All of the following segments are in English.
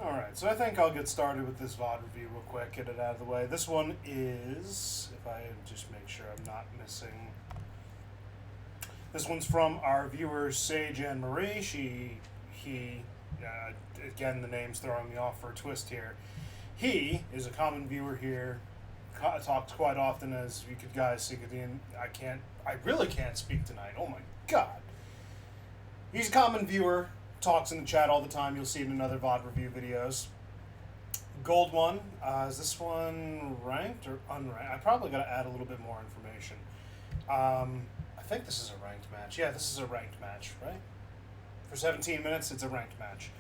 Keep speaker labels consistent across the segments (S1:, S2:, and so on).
S1: Alright, so I think I'll get started with this VOD review real quick, get it out of the way. This one is, if I just make sure I'm not missing, this one's from our viewer Sage and Marie. Again, the name's throwing me off for a twist here. He is a common viewer here, talks quite often, as you could guys see. I really can't speak tonight, oh my god. He's a common viewer, talks in the chat all the time. You'll see it in other VOD review videos. Gold one. Is this one ranked or unranked? I probably got to add a little bit more information. I think this is a ranked match. Yeah, this is a ranked match, right? For 17 minutes, it's a ranked match.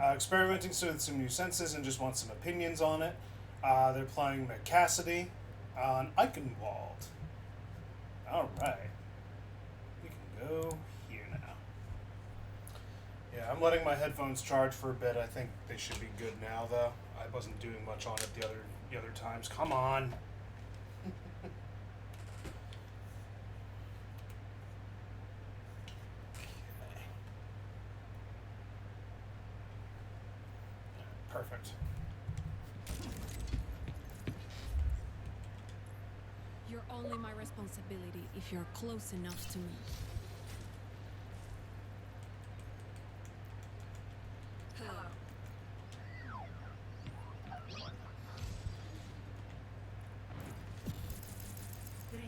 S1: Experimenting with some new senses and just want some opinions on it. They're playing Cassidy on Eichanwald. All right. We can go here now. Yeah, I'm letting my headphones charge for a bit. I think they should be good now, though. I wasn't doing much on it the other times. Come on. Okay. Perfect.
S2: You're only my responsibility if you're close enough to me. Hello.
S3: 3,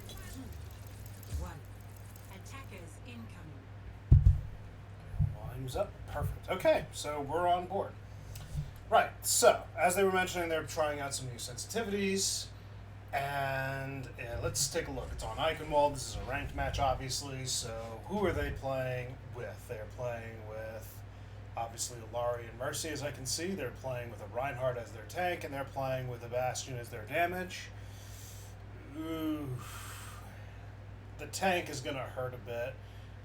S3: 2, 1. Attackers incoming.
S1: Volume's up. Perfect. Okay, so we're on board. Right, so, as they were mentioning, they're trying out some new sensitivities. And let's take a look. It's on Eichanwald. This is a ranked match, obviously. So who are they playing with? They're playing with, obviously, Ilari and Mercy, as I can see. They're playing with a Reinhardt as their tank, and they're playing with a Bastion as their damage. Ooh. The tank is going to hurt a bit.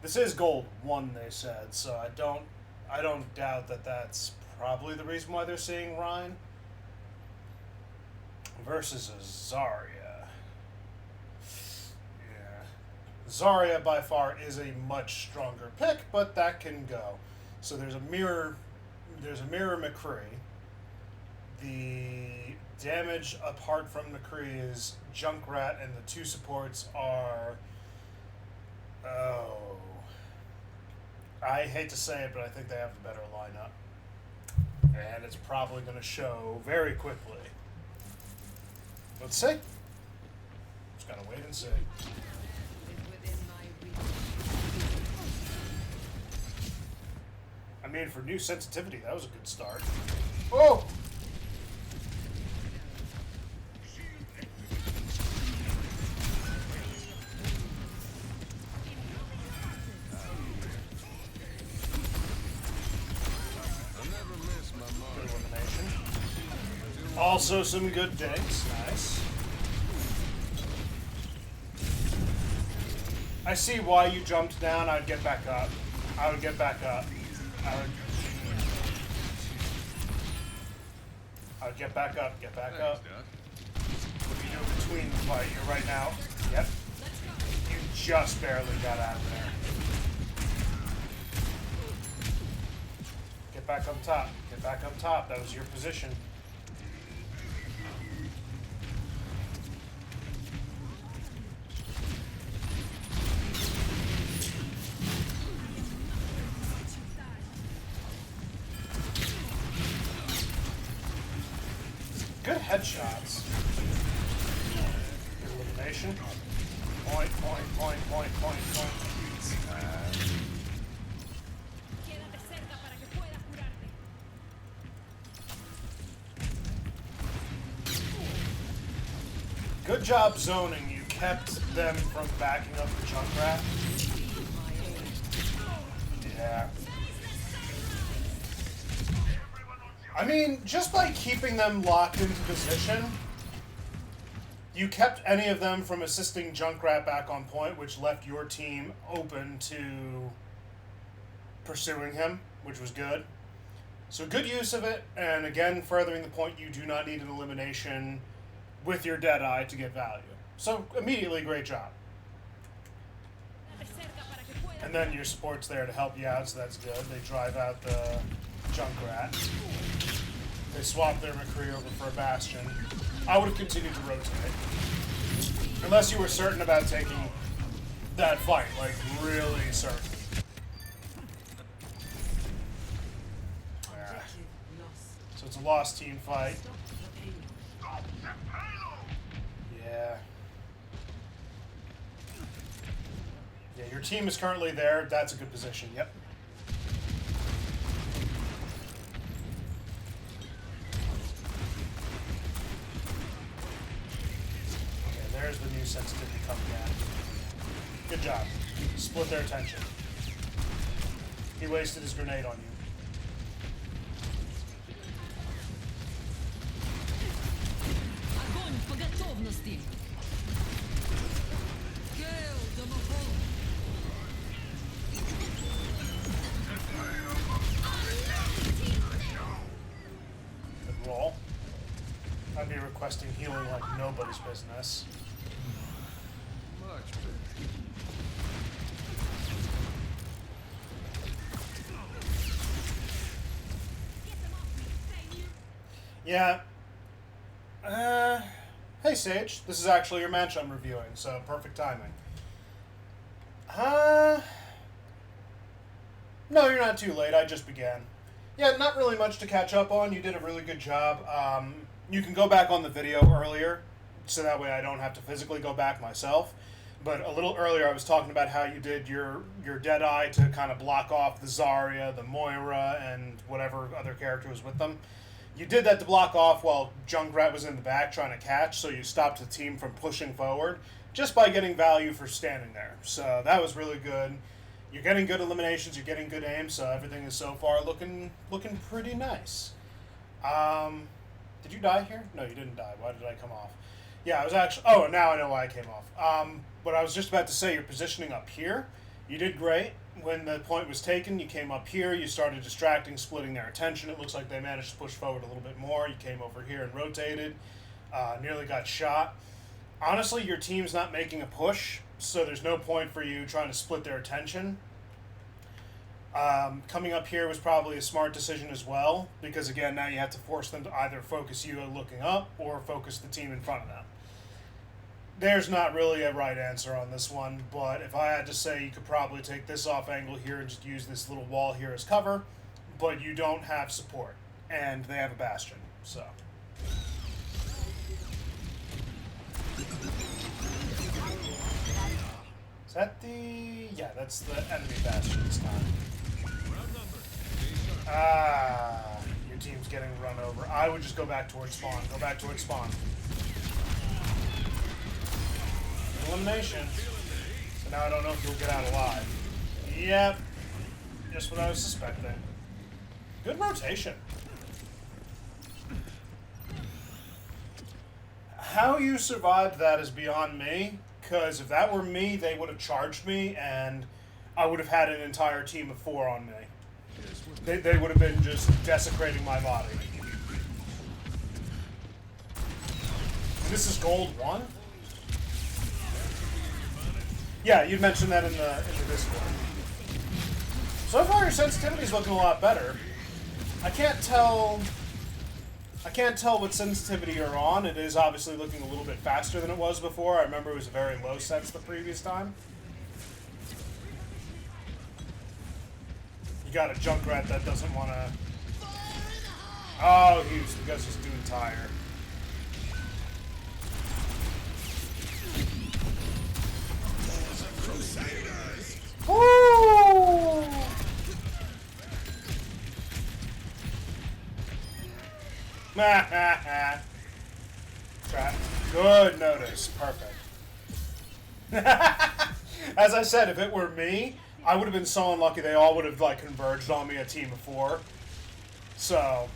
S1: This is gold 1, they said, so I don't doubt that that's probably the reason why they're seeing Rein. Versus a Zarya. Yeah. Zarya by far is a much stronger pick, but that can go. So there's a mirror McCree. The damage apart from McCree is Junkrat, and the two supports are I hate to say it, but I think they have the better lineup. And it's probably going to show very quickly. Let's see. Just gotta wait and see. I mean, for new sensitivity, that was a good start. Oh! Good elimination. Also some good dinks. Nice. I see why you jumped down. I'd get back up. I would get back up. I would get back up. Get back up. What are you doing between the fight? You're right now. Yep. You just barely got out of there. Get back up top. Get back up top. That was your position. Good headshots. Good elimination. Point. Good job zoning. You kept them from backing up the Junkrat. Yeah. I mean, just by keeping them locked into position, you kept any of them from assisting Junkrat back on point, which left your team open to pursuing him, which was good. So good use of it, and again, furthering the point, you do not need an elimination with your Deadeye to get value. So immediately, great job. And then your support's there to help you out, so that's good. They drive out the Junkrat. They swapped their McCree over for a Bastion. I would have continued to rotate. Unless you were certain about taking that fight, like really certain. Yeah. So it's a lost team fight. Yeah. Yeah, your team is currently there. That's a good position. Yep. Okay, there's the new sensitivity coming at. Good job. Split their attention. He wasted his grenade on you.
S4: Огонь по готовности! Гейл, домофон!
S1: Good roll. I'd be requesting healing like nobody's business.
S5: Much better.
S1: Yeah. Hey Sage, this is actually your match I'm reviewing, so perfect timing. No, you're not too late. I just began. Yeah, not really much to catch up on. You did a really good job. You can go back on the video earlier, so that way I don't have to physically go back myself. But a little earlier I was talking about how you did your Deadeye to kind of block off the Zarya, the Moira, and whatever other character was with them. You did that to block off while Junkrat was in the back trying to catch, so you stopped the team from pushing forward just by getting value for standing there. So that was really good. You're getting good eliminations, you're getting good aim, so everything is so far looking pretty nice. Did you die here? No, you didn't die. Why did I come off? Yeah, I was actually... Oh, now I know why I came off. But I was just about to say, you're positioning up here. You did great. When the point was taken, you came up here, you started distracting, splitting their attention. It looks like they managed to push forward a little bit more. You came over here and rotated. Nearly got shot. Honestly, your team's not making a push, so there's no point for you trying to split their attention. Coming up here was probably a smart decision as well, because again, now you have to force them to either focus you looking up or focus the team in front of them. There's not really a right answer on this one, but if I had to say, you could probably take this off angle here and just use this little wall here as cover, but you don't have support, and they have a Bastion, so. Is that the... Yeah, that's the enemy Bastion this time. Ah, your team's getting run over. I would just go back towards spawn. Go back towards spawn. Elimination. So now I don't know if you'll get out alive. Yep. Just what I was suspecting. Good rotation. How you survived that is beyond me, because if that were me, they would have charged me, and I would have had an entire team of 4 on me. They would have been just desecrating my body. And this is gold 1? Yeah, you mentioned that in the Discord. So far, your sensitivity's looking a lot better. I can't tell what sensitivity you're on. It is obviously looking a little bit faster than it was before. I remember it was a very low sense the previous time. You got a Junkrat that doesn't want to... Oh, because he's doing tire. Woo! Good notice. Perfect. As I said, if it were me, I would have been so unlucky they all would have like converged on me, a team of 4. So,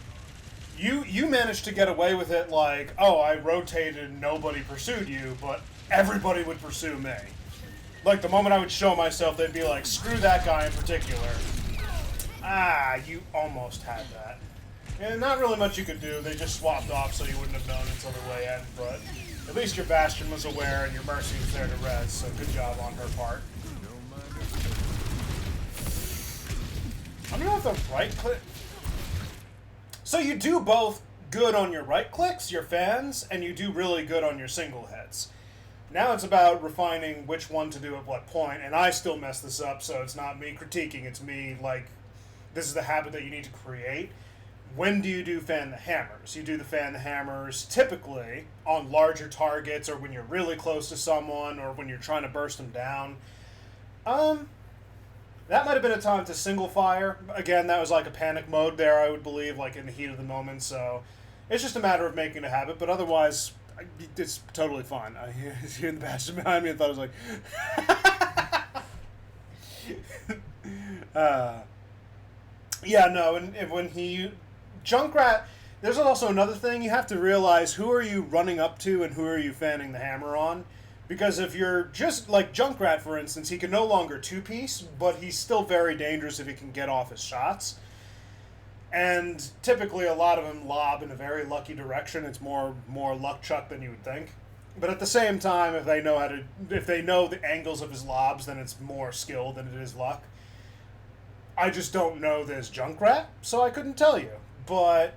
S1: you managed to get away with it like, oh, I rotated and nobody pursued you, but everybody would pursue me. Like, the moment I would show myself, they'd be like, screw that guy in particular. Ah, you almost had that. And not really much you could do. They just swapped off so you wouldn't have known until the way end, but at least your Bastion was aware and your Mercy was there to res, so good job on her part. I don't know if the right click... So you do both good on your right clicks, your fans, and you do really good on your single hits. Now it's about refining which one to do at what point, and I still mess this up, so it's not me critiquing, it's me, like, this is the habit that you need to create. When do you do fan the hammers? You do the fan the hammers typically on larger targets, or when you're really close to someone, or when you're trying to burst them down. That might have been a time to single fire. Again, that was like a panic mode there, I would believe, like in the heat of the moment, so it's just a matter of making it a habit, but otherwise, it's totally fine. I hear in the bastard behind me and thought I was like... yeah, no, and when he... Junkrat, there's also another thing. You have to realize who are you running up to and who are you fanning the hammer on. Because if you're just, like Junkrat, for instance, he can no longer two-piece, but he's still very dangerous if he can get off his shots. And typically a lot of them lob in a very lucky direction. It's more luck chuck than you would think. But at the same time, if they know the angles of his lobs, then it's more skill than it is luck. I just don't know this Junkrat, so I couldn't tell you. But,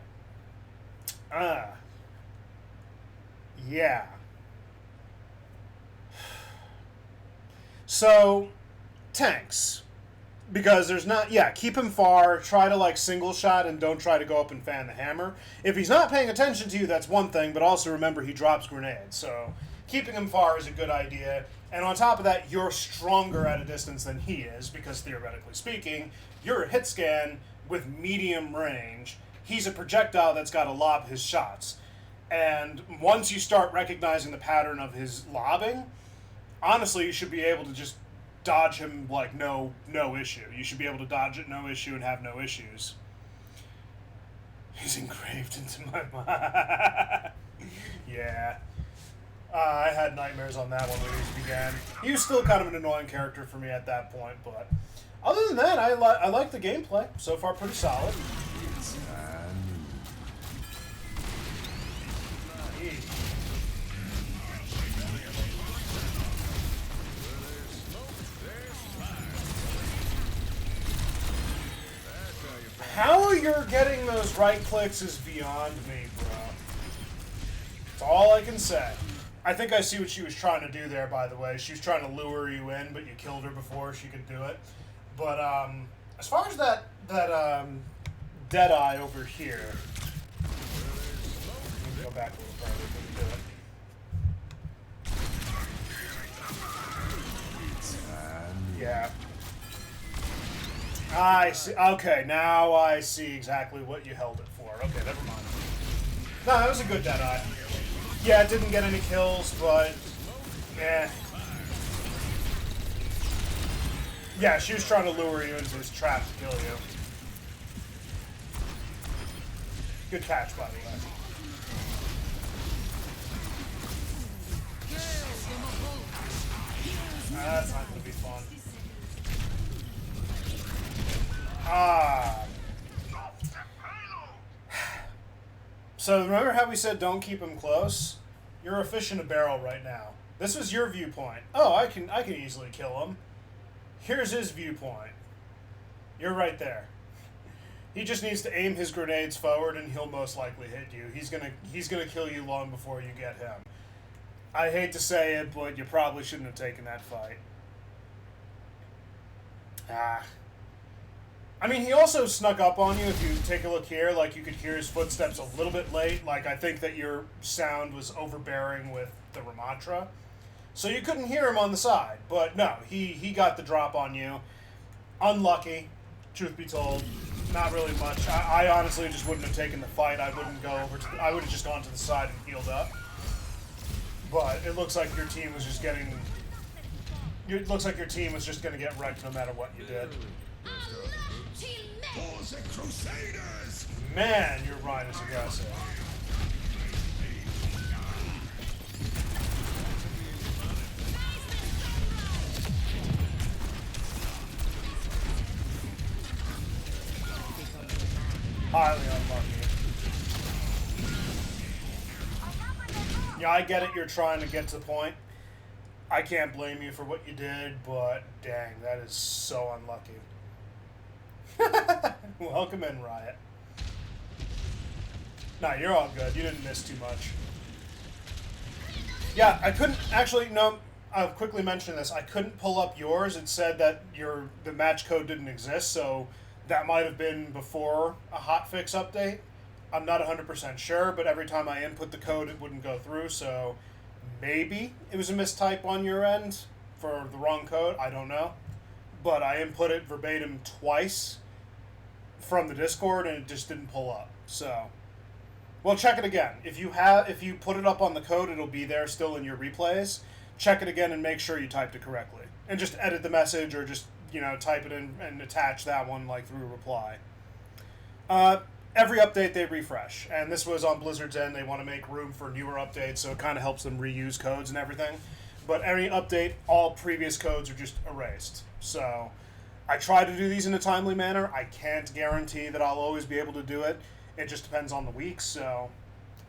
S1: yeah. So, tanks. Because there's not... Yeah, keep him far. Try to, like, single shot and don't try to go up and fan the hammer. If he's not paying attention to you, that's one thing. But also remember, he drops grenades. So, keeping him far is a good idea. And on top of that, you're stronger at a distance than he is. Because, theoretically speaking, you're a hit scan with medium range. He's a projectile that's got to lob his shots. And once you start recognizing the pattern of his lobbing, honestly, you should be able to just dodge him like no issue. You should be able to dodge it no issue and have no issues. He's engraved into my mind. Yeah. I had nightmares on that one when he began. He was still kind of an annoying character for me at that point, but other than that, I like the gameplay. So far, pretty solid. How you're getting those right clicks is beyond me, bro. That's all I can say. I think I see what she was trying to do there, by the way. She was trying to lure you in, but you killed her before she could do it. But as far as that Deadeye over here, let me go back a little further to do it. Yeah. I see. Okay, now I see exactly what you held it for. Okay, never mind. No, that was a good Deadeye. Yeah, it didn't get any kills, but... eh. Yeah, she was trying to lure you into this trap to kill you. Good catch, by the way. That's not going to be fun. So remember how we said don't keep him close? You're a fish in a barrel right now. This was your viewpoint. Oh, I can easily kill him. Here's his viewpoint. You're right there. He just needs to aim his grenades forward and he'll most likely hit you. He's gonna kill you long before you get him. I hate to say it, but you probably shouldn't have taken that fight. I mean, he also snuck up on you. If you take a look here, like, you could hear his footsteps a little bit late. Like, I think that your sound was overbearing with the Ramatra. So you couldn't hear him on the side. But no, he got the drop on you. Unlucky, truth be told. Not really much. I honestly just wouldn't have taken the fight. I wouldn't go over to I would have just gone to the side and healed up. But it looks like your team was just getting... It looks like your team was just going to get wrecked no matter what you did. Man, your Rhine is aggressive. Highly unlucky. Yeah, I get it, you're trying to get to the point. I can't blame you for what you did, but dang, that is so unlucky. Welcome in, Riot. Nah, you're all good. You didn't miss too much. Yeah, I couldn't actually. No, I'll quickly mention this. I couldn't pull up yours. It said that the match code didn't exist, so that might have been before a hotfix update. I'm not 100% sure, but every time I input the code, it wouldn't go through. So maybe it was a mistype on your end for the wrong code. I don't know, but I input it verbatim twice from the Discord, and it just didn't pull up. So. Well, check it again. If you put it up on the code, it'll be there still in your replays. Check it again and make sure you typed it correctly. And just edit the message or just, type it in and attach that one like through a reply. Every update they refresh. And this was on Blizzard's end. They want to make room for newer updates, so it kind of helps them reuse codes and everything. But any update, all previous codes are just erased. So I try to do these in a timely manner. I can't guarantee that I'll always be able to do it. It just depends on the week, so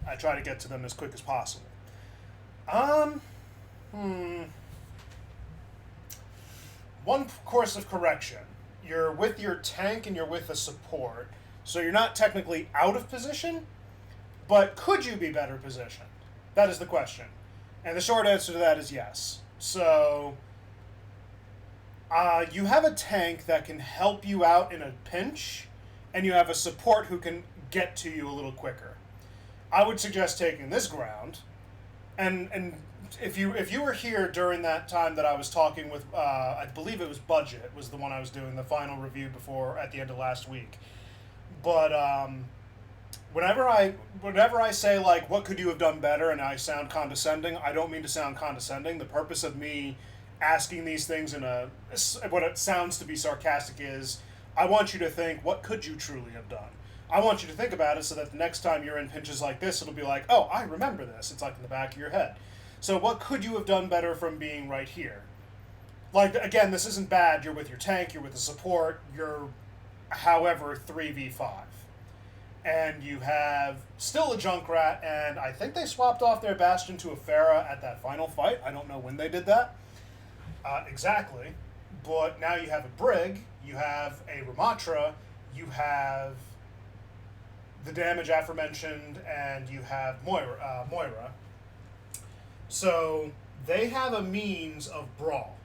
S1: I try to get to them as quick as possible. One course of correction. You're with your tank and you're with a support, so you're not technically out of position, but could you be better positioned? That is the question. And the short answer to that is yes. So, you have a tank that can help you out in a pinch, and you have a support who can get to you a little quicker. I would suggest taking this ground, and if you were here during that time that I was talking with, I believe it was Budget was the one I was doing the final review before at the end of last week. But whenever I say like what could you have done better and I sound condescending, I don't mean to sound condescending. The purpose of me asking these things in what it sounds to be sarcastic is I want you to think what could you truly have done. I want you to think about it so that the next time you're in pinches like this, it'll be like, oh, I remember this. It's like in the back of your head. So what could you have done better from being right here? Like, again, this isn't bad. You're with your tank. You're with the support. You're, however, 3v5. And you have still a Junkrat, and I think they swapped off their Bastion to a Pharah at that final fight. I don't know when they did that exactly. But now you have a Brig. You have a Ramatra. You have the damage aforementioned, and you have Moira. So they have a means of brawl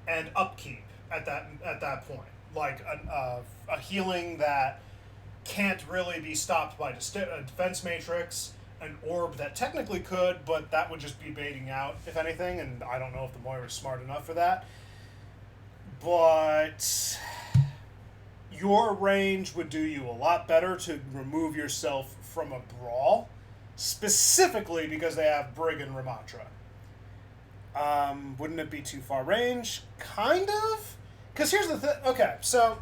S1: and upkeep at that point, like a healing that can't really be stopped by a defense matrix, an orb that technically could, but that would just be baiting out, if anything, and I don't know if the Moira is smart enough for that. But your range would do you a lot better to remove yourself from a brawl, specifically because they have Brig and Ramatra. Wouldn't it be too far range? Kind of? Because here's the thing. Okay, so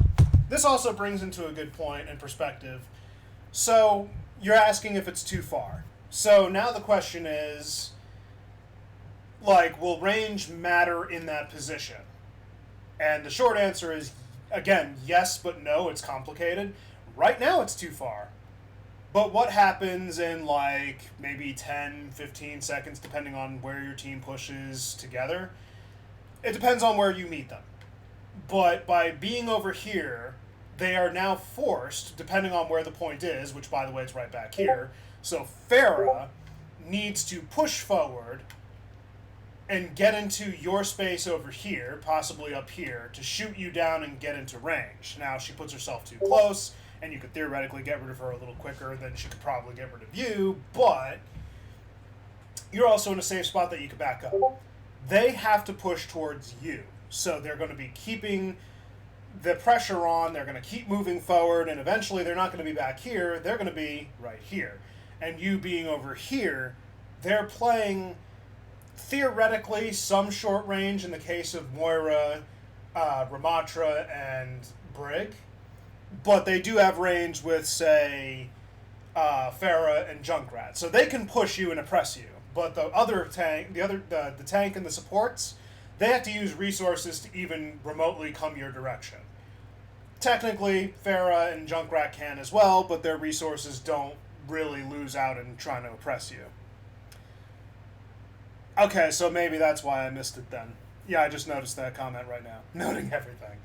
S1: this also brings into a good point and perspective. So you're asking if it's too far. So now the question is, like, will range matter in that position? And the short answer is, again, yes, but no, it's complicated. Right now, it's too far. But what happens in, like, maybe 10, 15 seconds, depending on where your team pushes together? It depends on where you meet them. But by being over here, they are now forced, depending on where the point is, which, by the way, it's right back here. So Pharah needs to push forward and get into your space over here, possibly up here, to shoot you down and get into range. Now, she puts herself too close, and you could theoretically get rid of her a little quicker than she could probably get rid of you, but you're also in a safe spot that you could back up. They have to push towards you, so they're going to be keeping the pressure on, they're going to keep moving forward, and eventually they're not going to be back here, they're going to be right here. And you being over here, they're playing theoretically some short range in the case of Moira, Ramatra, and Brig, but they do have range with, say, Pharah and Junkrat, so they can push you and oppress you. But the other tank, the tank and the supports, they have to use resources to even remotely come your direction. Technically, Pharah and Junkrat can as well, but their resources don't really lose out in trying to oppress you. Okay, so maybe that's why I missed it then. Yeah, I just noticed that comment right now. Noting everything.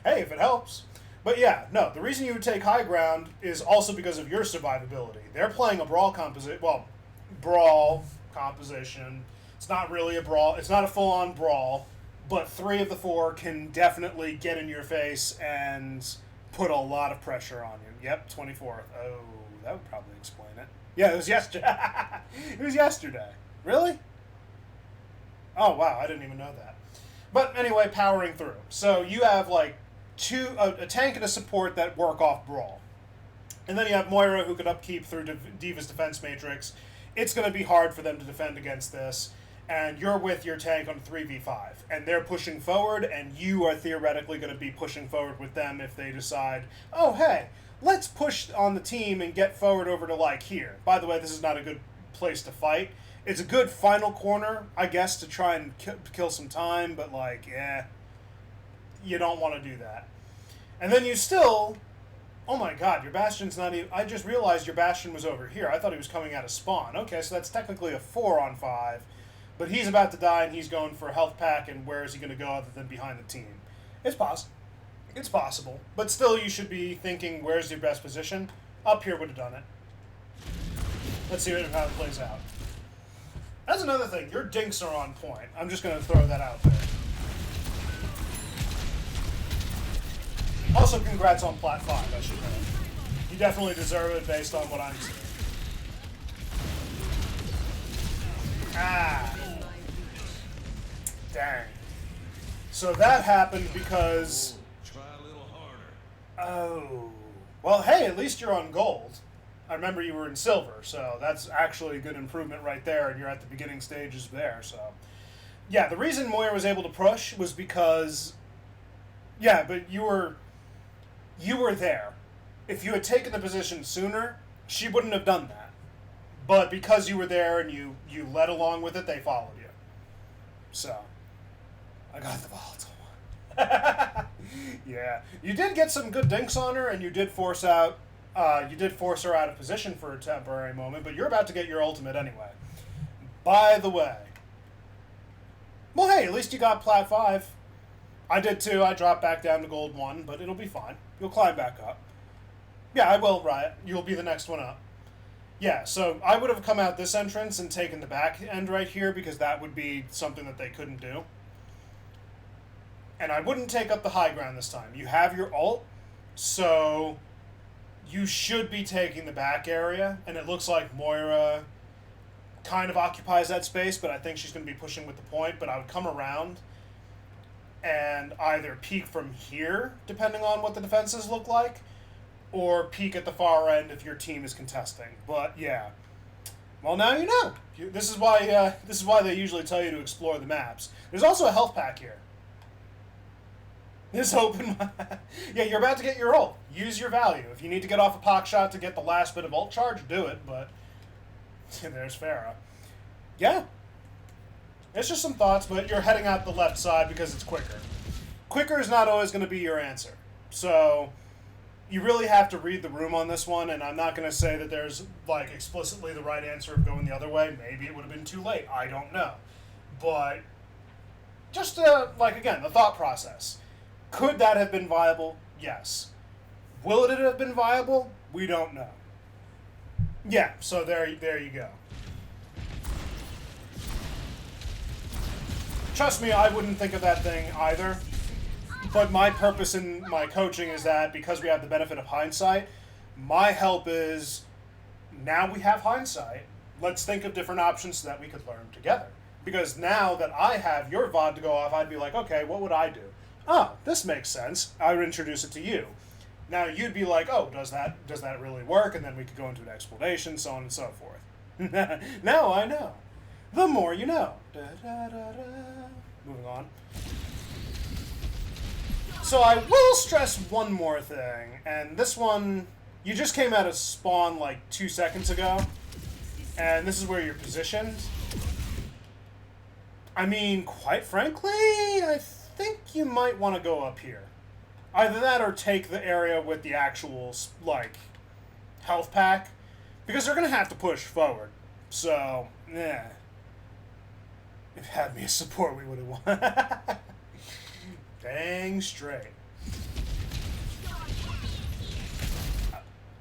S1: Hey, if it helps. But yeah, no, the reason you would take high ground is also because of your survivability. They're playing a brawl composition. It's not really a brawl. It's not a full-on brawl, but 3 of the 4 can definitely get in your face and put a lot of pressure on you. Yep, 24th. Oh, that would probably explain it. Yeah, it was yesterday. It was yesterday. Really? Oh, wow, I didn't even know that. But anyway, powering through. So you have like a tank and a support that work off brawl. And then you have Moira who can upkeep through Diva's defense matrix. It's going to be hard for them to defend against this. And you're with your tank on 3v5. And they're pushing forward, and you are theoretically going to be pushing forward with them if they decide, oh, hey, let's push on the team and get forward over to, like, here. By the way, this is not a good place to fight. It's a good final corner, I guess, to try and kill some time, but, like, you don't want to do that. And then you still... Oh my god, your Bastion's not even... I just realized your Bastion was over here. I thought he was coming out of spawn. Okay, so that's technically a 4-on-5. But he's about to die, and he's going for a health pack, and where is he going to go other than behind the team? It's possible. It's possible. But still, you should be thinking, where's your best position? Up here would have done it. Let's see how it plays out. That's another thing. Your dinks are on point. I'm just going to throw that out there. Also, congrats on Plat 5, I should know. You definitely deserve it based on what I'm seeing. Ah. Dang. So that happened because...
S5: Try a little harder.
S1: Oh. Well, hey, at least you're on gold. I remember you were in silver, so that's actually a good improvement right there, and you're at the beginning stages there, so... Yeah, the reason Moira was able to push was because... Yeah, but you were there. If you had taken the position sooner, she wouldn't have done that. But because you were there and you led along with it, they followed you. So, I got the volatile one. Yeah, you did get some good dinks on her, and you did force her out of position for a temporary moment. But you're about to get your ultimate anyway. By the way, well, hey, at least you got Plat 5. I did too. I dropped back down to Gold 1, but it'll be fine. You'll climb back up. Yeah, I will, Riot. You'll be the next one up. Yeah, so I would have come out this entrance and taken the back end right here because that would be something that they couldn't do. And I wouldn't take up the high ground this time. You have your ult, so you should be taking the back area, and it looks like Moira kind of occupies that space, but I think she's going to be pushing with the point, but I would come around and either peek from here, depending on what the defenses look like, or peek at the far end if your team is contesting. But yeah, well, now you know. This is why they usually tell you to explore the maps. There's also a health pack here. This open. Yeah, you're about to get your ult. Use your value. If you need to get off a pock shot to get the last bit of ult charge, do it. But there's Farah. Yeah. It's just some thoughts, but you're heading out the left side because it's quicker. Quicker is not always going to be your answer. So you really have to read the room on this one, and I'm not going to say that there's like explicitly the right answer of going the other way. Maybe it would have been too late. I don't know. But just like, again, the thought process. Could that have been viable? Yes. Will it have been viable? We don't know. Yeah, so there you go. Trust me, I wouldn't think of that thing either. But my purpose in my coaching is that because we have the benefit of hindsight, my help is, now we have hindsight, let's think of different options so that we could learn together. Because now that I have your VOD to go off, I'd be like, okay, what would I do? Oh, this makes sense. I would introduce it to you. Now you'd be like, oh, does that really work? And then we could go into an explanation, so on and so forth. Now I know. The more you know. Da, da, da, da. Moving on. So I will stress one more thing, and this one, you just came out of spawn like 2 seconds ago, and this is where you're positioned. I mean, quite frankly, I think you might want to go up here. Either that or take the area with the actual, like, health pack, because they're going to have to push forward. So, yeah. If it had me a support, we would have won. Dang straight.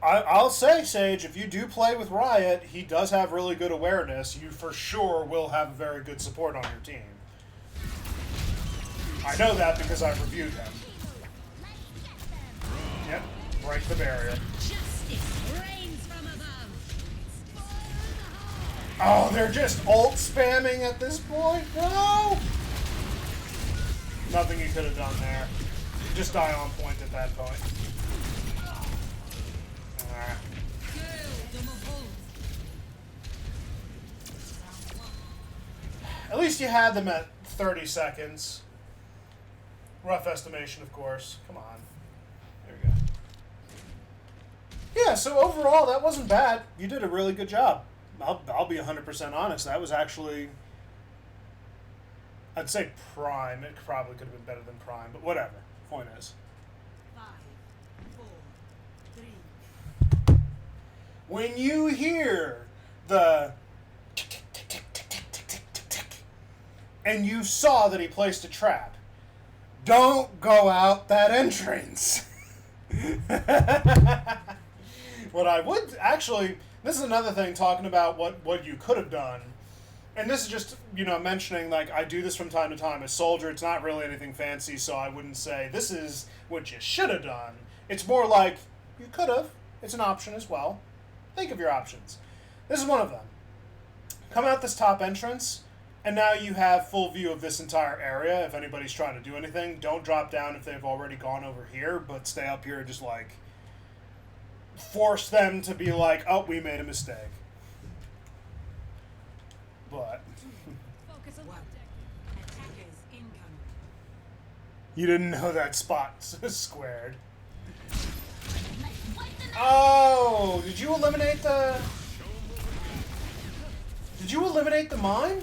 S1: I'll say, Sage, if you do play with Riot, he does have really good awareness. You for sure will have a very good support on your team. I know that because I've reviewed him. Yep, break the barrier.
S4: Justice reigns from above.
S1: Oh, they're just ult spamming at this point? No! Nothing you could have done there. Just die on point at that point. At least you had them at 30 seconds. Rough estimation, of course. Come on. There we go. Yeah, so overall, that wasn't bad. You did a really good job. I'll be 100% honest. That was actually... I'd say prime. It probably could have been better than prime, but whatever. Point is.
S3: 5, 4, 3.
S1: When you hear the tick, tick, tick, tick, tick, tick, tick, tick, tick, and you saw that he placed a trap, don't go out that entrance. What I would actually, this is another thing talking about what you could have done. And this is just, mentioning, like, I do this from time to time. As Soldier, it's not really anything fancy, so I wouldn't say this is what you should have done. It's more like, you could have. It's an option as well. Think of your options. This is one of them. Come out this top entrance, and now you have full view of this entire area. If anybody's trying to do anything, don't drop down if they've already gone over here, but stay up here and just, like, force them to be like, oh, we made a mistake. But
S2: Focus on the
S3: 1.
S2: objective.
S3: Attackers incoming.
S1: you didn't know that spot squared. Oh, did you eliminate the... Did you eliminate the mine?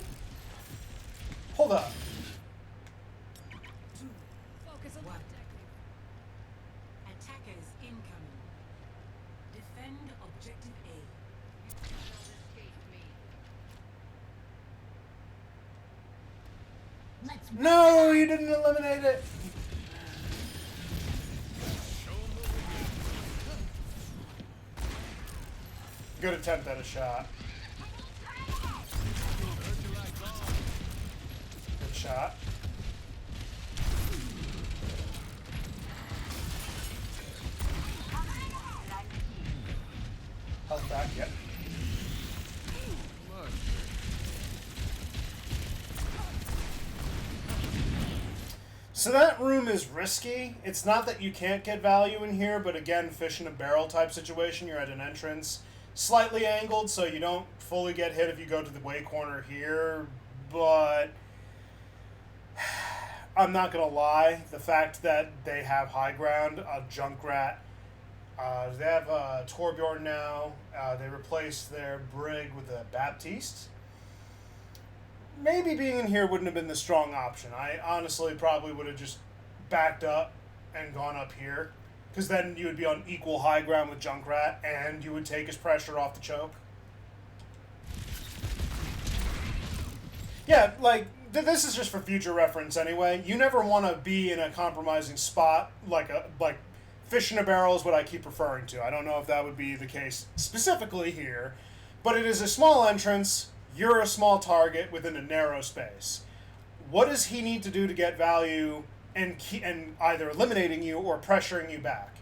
S1: Hold up.
S2: Focus on the
S3: What?
S2: objective.
S3: Attackers incoming. Defend objective A.
S1: No, you didn't eliminate it. Good attempt at a shot. Good shot. Health back, yep. So that room is risky. It's not that you can't get value in here, but again, fish in a barrel type situation. You're at an entrance, slightly angled, so you don't fully get hit if you go to the way corner here. But I'm not gonna lie, the fact that they have high ground, a Junkrat, they have Torbjorn now. They replaced their Brig with a Baptiste. Maybe being in here wouldn't have been the strong option. I honestly probably would have just backed up and gone up here, because then you would be on equal high ground with Junkrat, and you would take his pressure off the choke. Yeah, like, this is just for future reference anyway. You never want to be in a compromising spot, like fish in a barrel is what I keep referring to. I don't know if that would be the case specifically here, but it is a small entrance. You're a small target within a narrow space. What does he need to do to get value and either eliminating you or pressuring you back?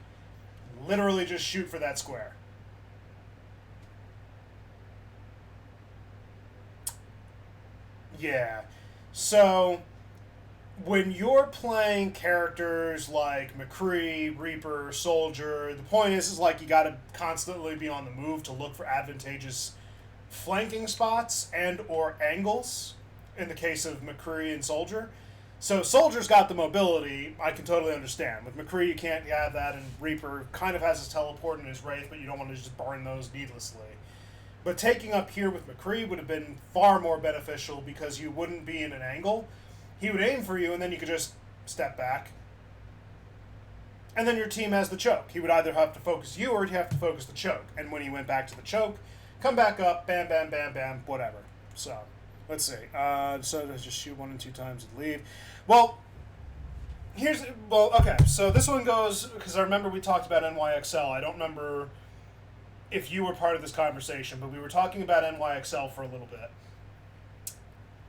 S1: Literally just shoot for that square. Yeah. So, when you're playing characters like McCree, Reaper, Soldier, the point is like you gotta constantly be on the move to look for advantageous flanking spots and or angles in the case of McCree and Soldier. So Soldier's got the mobility, I can totally understand. With McCree you can't have that, and Reaper kind of has his teleport and his Wraith, but you don't want to just burn those needlessly. But taking up here with McCree would have been far more beneficial because you wouldn't be in an angle. He would aim for you and then you could just step back. And then your team has the choke. He would either have to focus you or he'd have to focus the choke. And when he went back to the choke, come back up, bam, bam, bam, bam, whatever. So, let's see. So let's just shoot 1 and 2 times and leave. Well, okay. So this one goes, because I remember we talked about NYXL. I don't remember if you were part of this conversation, but we were talking about NYXL for a little bit.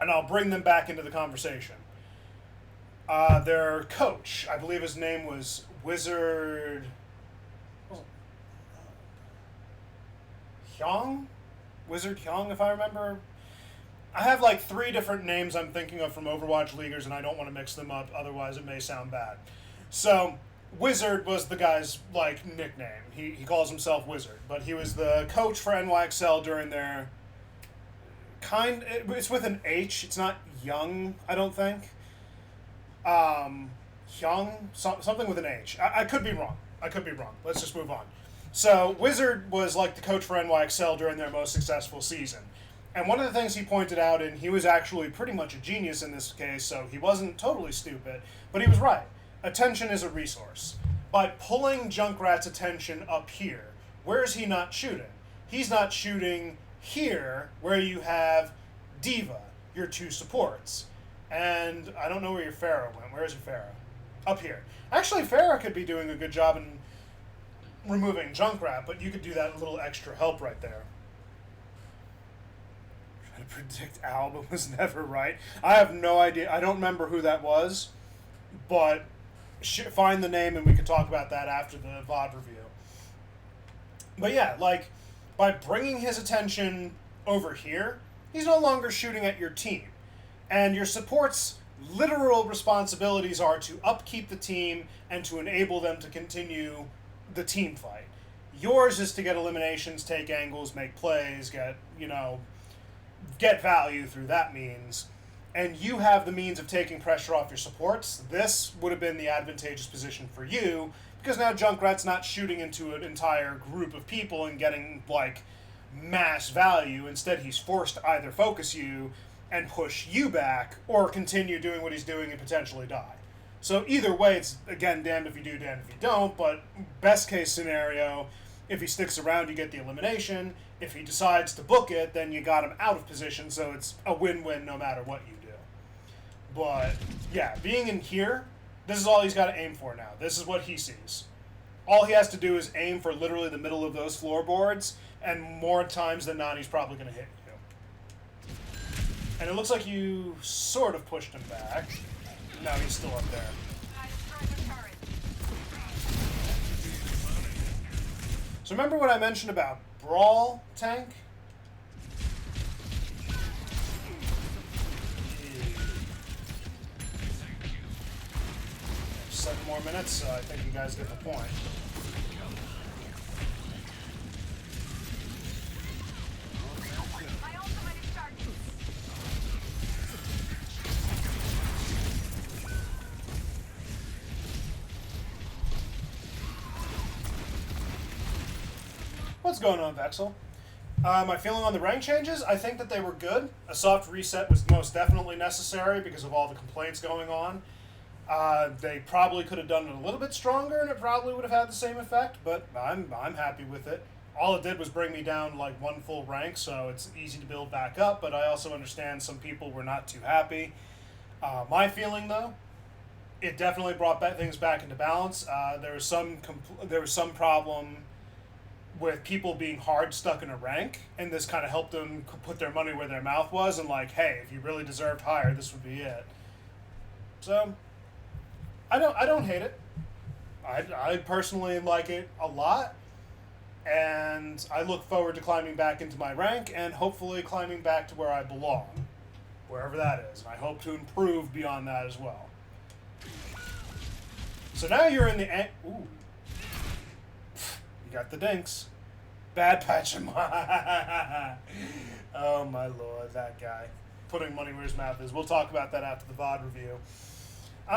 S1: And I'll bring them back into the conversation. Their coach, I believe his name was Wizard Hyung? Wizard Hyung, if I remember. I have like 3 different names I'm thinking of from Overwatch Leaguers, and I don't want to mix them up, otherwise it may sound bad. So, Wizard was the guy's like nickname. He calls himself Wizard, but he was the coach for NYXL during their it's with an H. It's not Young, I don't think. Hyung, something with an H. I could be wrong. Let's just move on. So Wizard was like the coach for NYXL during their most successful season. And one of the things he pointed out, and he was actually pretty much a genius in this case, so he wasn't totally stupid, but he was right. Attention is a resource. By pulling Junkrat's attention up here, where is he not shooting? He's not shooting here, where you have Diva, your 2 supports. And I don't know where your Pharah went. Where is your Pharah? Up here. Actually, Pharah could be doing a good job in removing Junkrat, but you could do that a little extra help right there. Trying to predict album was never right. I have no idea. I don't remember who that was, but find the name and we can talk about that after the VOD review. But yeah, like, by bringing his attention over here, he's no longer shooting at your team. And your support's literal responsibilities are to upkeep the team and to enable them to continue the team fight. Yours is to get eliminations, take angles, make plays, get value through that means. And you have the means of taking pressure off your supports. This would have been the advantageous position for you, because now Junkrat's not shooting into an entire group of people and getting, like, mass value. Instead, he's forced to either focus you and push you back, or continue doing what he's doing and potentially die. So either way, it's, again, damned if you do, damned if you don't, but best case scenario, if he sticks around, you get the elimination. If he decides to book it, then you got him out of position, so it's a win-win no matter what you do. But, yeah, being in here, this is all he's got to aim for now. This is what he sees. All he has to do is aim for literally the middle of those floorboards, and more times than not, he's probably going to hit you. And it looks like you sort of pushed him back. No, he's still up there. So remember what I mentioned about Brawl tank? 7 more minutes, so I think you guys get the point. What's going on, Vexel? My feeling on the rank changes, I think that they were good. A soft reset was most definitely necessary because of all the complaints going on. They probably could have done it a little bit stronger and it probably would have had the same effect, but I'm happy with it. All it did was bring me down like 1 full rank, so it's easy to build back up, but I also understand some people were not too happy. My feeling, though, it definitely brought things back into balance. There was some problem with people being hard stuck in a rank, and this kind of helped them put their money where their mouth was, and like, hey, if you really deserved higher, this would be it. So, I don't hate it. I personally like it a lot, and I look forward to climbing back into my rank, and hopefully climbing back to where I belong, wherever that is, and I hope to improve beyond that as well. So now you're in the ooh. You got the dinks. Bad patch of oh my lord, that guy. Putting money where his mouth is. We'll talk about that after the VOD review.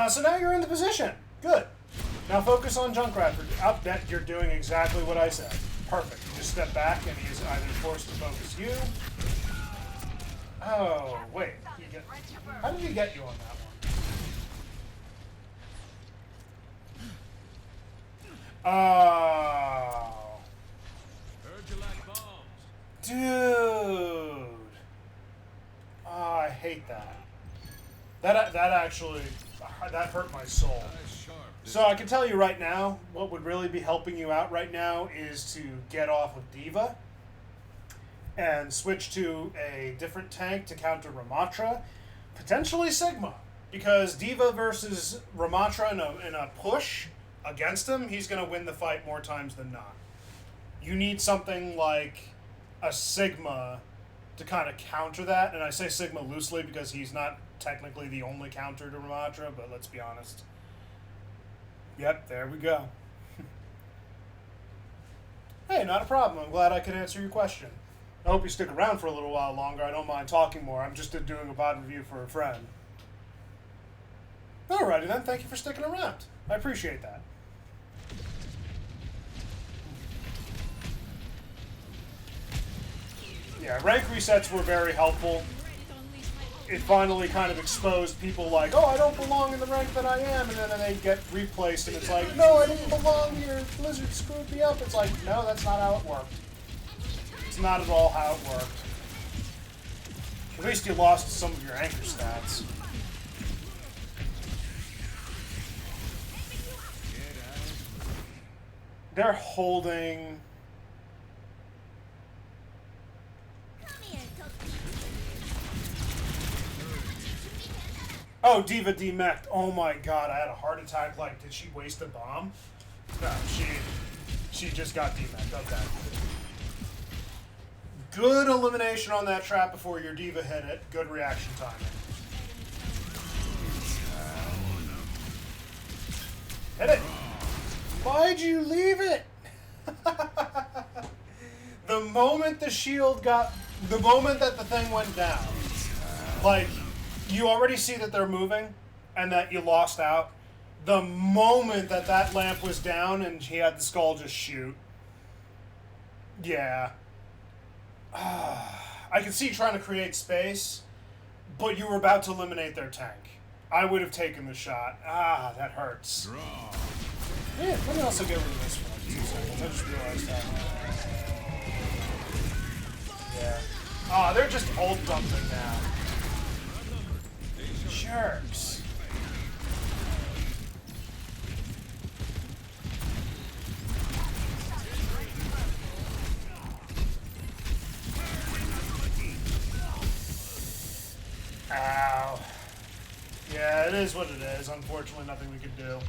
S1: So now you're in the position. Good. Now focus on Junkrat. I bet you're doing exactly what I said. Perfect. You just step back and he is either forced to focus you. Oh, wait. How did he get you on that one? Oh.
S5: Heard you like bombs.
S1: Dude. Oh, I hate that. That actually, that hurt my soul.
S5: Eyes sharp.
S1: So I can tell you right now, what would really be helping you out right now is to get off of Diva and switch to a different tank to counter Ramatra, potentially Sigma, because Diva versus Ramatra in a push against him, he's going to win the fight more times than not. You need something like a Sigma to kind of counter that, and I say Sigma loosely because he's not technically the only counter to Ramatra, but let's be honest. Yep, there we go. Hey, not a problem. I'm glad I could answer your question. I hope you stick around for a little while longer. I don't mind talking more. I'm just doing a VOD review for a friend. Alrighty then, thank you for sticking around. I appreciate that. Yeah, rank resets were very helpful. It finally kind of exposed people like, oh, I don't belong in the rank that I am, and then they get replaced, and it's like, no, I didn't belong here, Blizzard screwed me up. It's like, no, that's not how it worked. It's not at all how it worked. At least you lost some of your anchor stats. They're holding... Oh, Diva demeched. Oh my god, I had a heart attack. Like, did she waste a bomb? No, she just got demeched. Okay. Good elimination on that trap before your Diva hit it. Good reaction timing. Hit it! Why'd you leave it? The moment the shield got... The moment that the thing went down, like... You already see that they're moving and that you lost out. The moment that that lamp was down and he had the skull just shoot. Yeah. I can see you trying to create space, but you were about to eliminate their tank. I would have taken the shot. Ah, that hurts. Yeah, let me also get rid of this for like 2 seconds. I just realized that. Yeah. Ah, they're just old dumping now. Jerks. Ow. Yeah, it is what it is. Unfortunately, nothing we could do.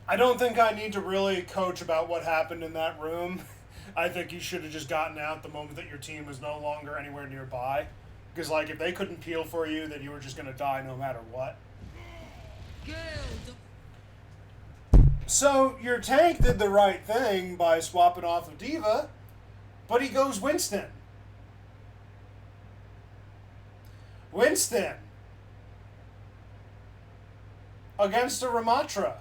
S1: I don't think I need to really coach about what happened in that room. I think you should have just gotten out the moment that your team was no longer anywhere nearby. Because, like, if they couldn't peel for you, then you were just going to die no matter what. So, your tank did the right thing by swapping off of Diva, but he goes Winston. Winston. Against a Ramatra.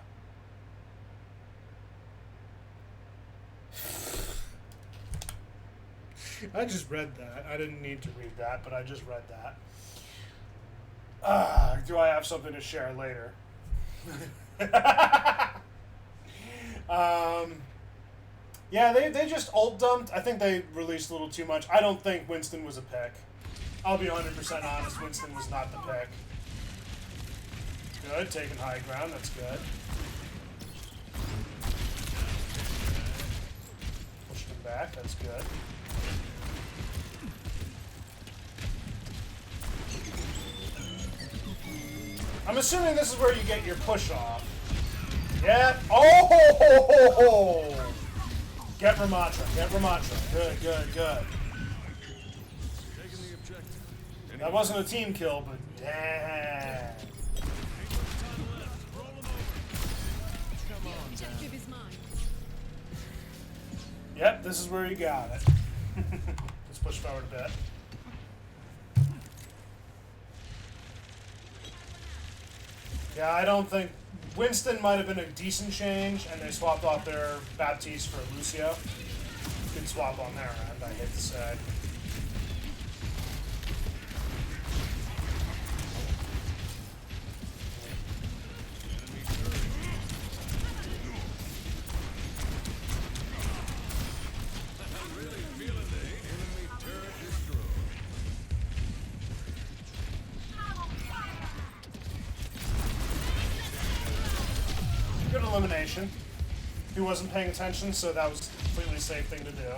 S1: I just read that. I didn't need to read that, but I just read that. Do I have something to share later? Yeah, they just ult dumped. I think they released a little too much. I don't think Winston was a pick. I'll be 100% honest. Winston was not the pick. Good, taking high ground. That's good. Pushing him back. That's good. I'm assuming this is where you get your push off. Yeah. Oh! Get Ramatra. Get Ramatra. Good, good, good. That wasn't a team kill, but damn.
S2: Objective is mine.
S1: Yep, this is where you got it. Let's push forward a bit. Yeah, I don't think... Winston might have been a decent change, and they swapped off their Baptiste for Lucio. Good swap on their end, I hate to say. elimination. He wasn't paying attention, so that was a completely safe thing to do.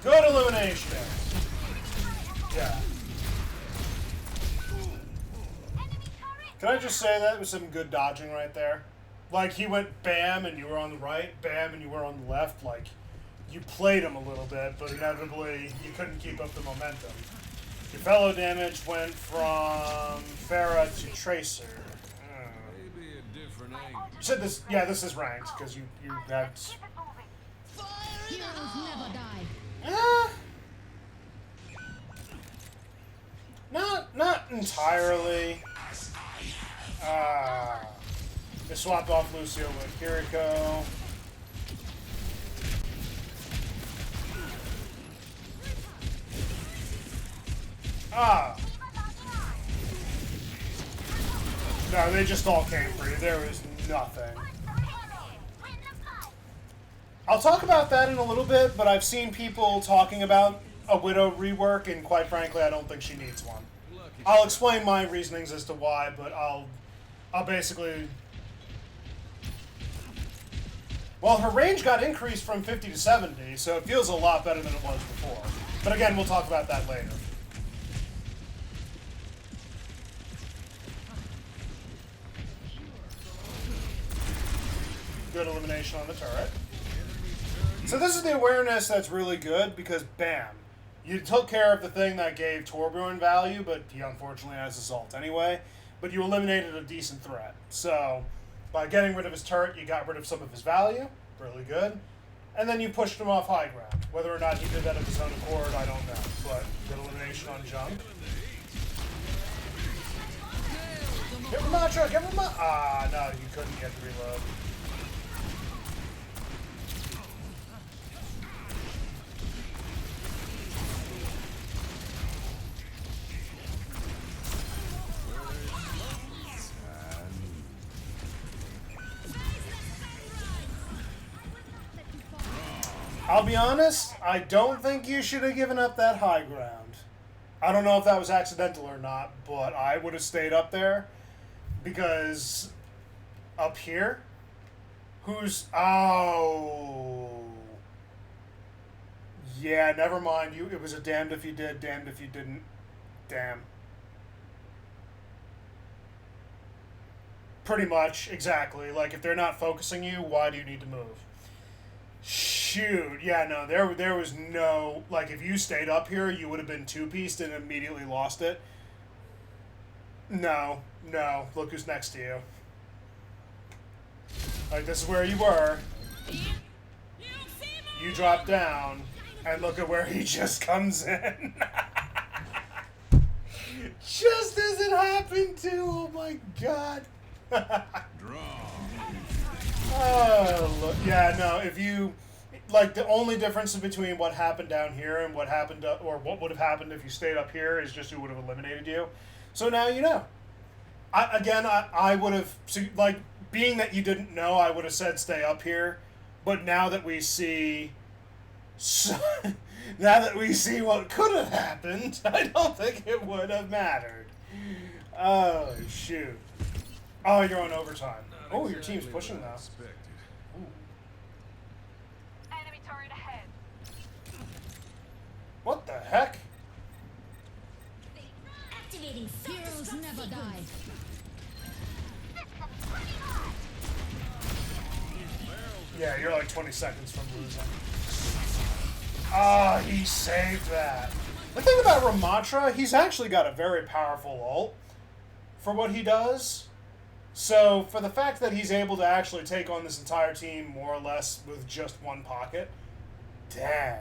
S1: Good elimination. Yeah. Can I just say that was some good dodging right there? Like, he went bam and you were on the right, bam and you were on the left. Like, you played him a little bit, but inevitably you couldn't keep up the momentum. Your fellow damage went from Farah to Tracer.
S5: Maybe a different angle.
S1: You said this, yeah, this is ranked, because you had...
S4: Heroes never die.
S1: Not entirely. They swapped off Lucio with Kiriko. No, they just all came for you. There was nothing. I'll talk about that in a little bit, but I've seen people talking about a Widow rework, and quite frankly, I don't think she needs one. I'll explain my reasonings as to why, but I'll basically... Well, her range got increased from 50 to 70, so it feels a lot better than it was before. But again, we'll talk about that later. Good elimination on the turret. So this is the awareness that's really good, because bam, you took care of the thing that gave Torbjorn value, but he unfortunately has Assault anyway, but you eliminated a decent threat. So by getting rid of his turret, you got rid of some of his value, really good, and then you pushed him off high ground. Whether or not he did that of his own accord, I don't know, but good elimination on jump. Give him Matra, give him no, you couldn't get the reload. I'll be honest, I don't think you should have given up that high ground. I don't know if that was accidental or not, but I would have stayed up there, because up here, oh, yeah, never mind. It was a damned if you did, damned if you didn't. Damn. Pretty much, exactly. Like, if they're not focusing you, why do you need to move? Shoot, yeah, no, there was no, like, if you stayed up here, you would have been two-pieced and immediately lost it. No, look who's next to you. Like, this is where you were. You drop down, and look at where he just comes in. Just as it happened to, oh my god. Oh, look, yeah, no, if you, like, the only difference between what happened down here and what happened, or what would have happened if you stayed up here is just who would have eliminated you. So now you know. I would have, like, being that you didn't know, I would have said stay up here, but now that we see, now that we see what could have happened, I don't think it would have mattered. Oh, shoot. Oh, you're on overtime. Oh, your team's pushing now. Ooh.
S6: Enemy turret ahead.
S1: What the heck?
S4: Activating heroes never die.
S1: Yeah, you're like 20 seconds from losing. Ah, he saved that. The thing about Ramatra, he's actually got a very powerful ult for what he does. So, for the fact that he's able to actually take on this entire team more or less with just one pocket, dang.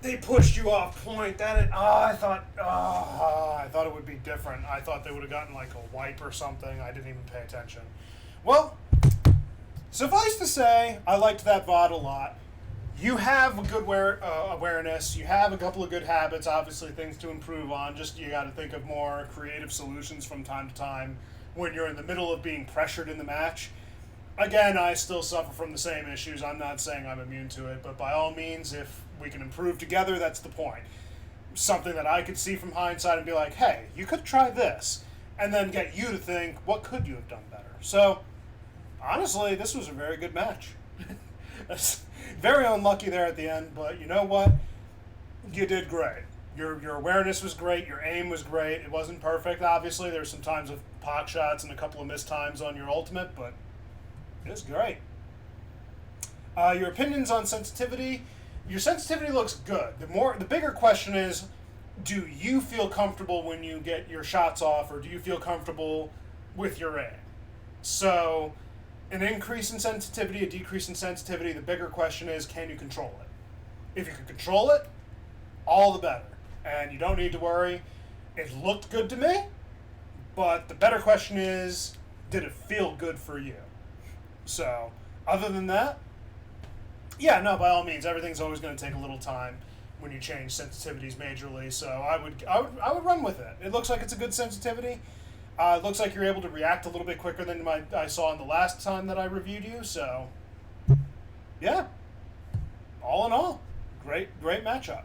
S1: They pushed you off point. I thought it would be different. I thought they would have gotten like a wipe or something. I didn't even pay attention. Well, suffice to say, I liked that VOD a lot. You have a good awareness. You have a couple of good habits. Obviously, things to improve on. Just you got to think of more creative solutions from time to time when you're in the middle of being pressured in the match. Again, I still suffer from the same issues. I'm not saying I'm immune to it, but by all means, if we can improve together, that's the point. Something that I could see from hindsight and be like, hey, you could try this, and then get you to think, what could you have done better? So, honestly, this was a very good match. Very unlucky there at the end, but you know what? You did great. Your awareness was great. Your aim was great. It wasn't perfect, obviously. There's some times with pock shots and a couple of missed times on your ultimate, but it was great. Your opinions on sensitivity. Your sensitivity looks good. The bigger question is, do you feel comfortable when you get your shots off, or do you feel comfortable with your aim? So, an increase in sensitivity, a decrease in sensitivity, the bigger question is, can you control it? If you can control it, all the better. And you don't need to worry. It looked good to me, but the better question is, did it feel good for you? So, other than that, yeah, no, by all means, everything's always going to take a little time when you change sensitivities majorly. So I would run with it. It looks like it's a good sensitivity. It looks like you're able to react a little bit quicker than I saw in the last time that I reviewed you. So, yeah, all in all, great matchup.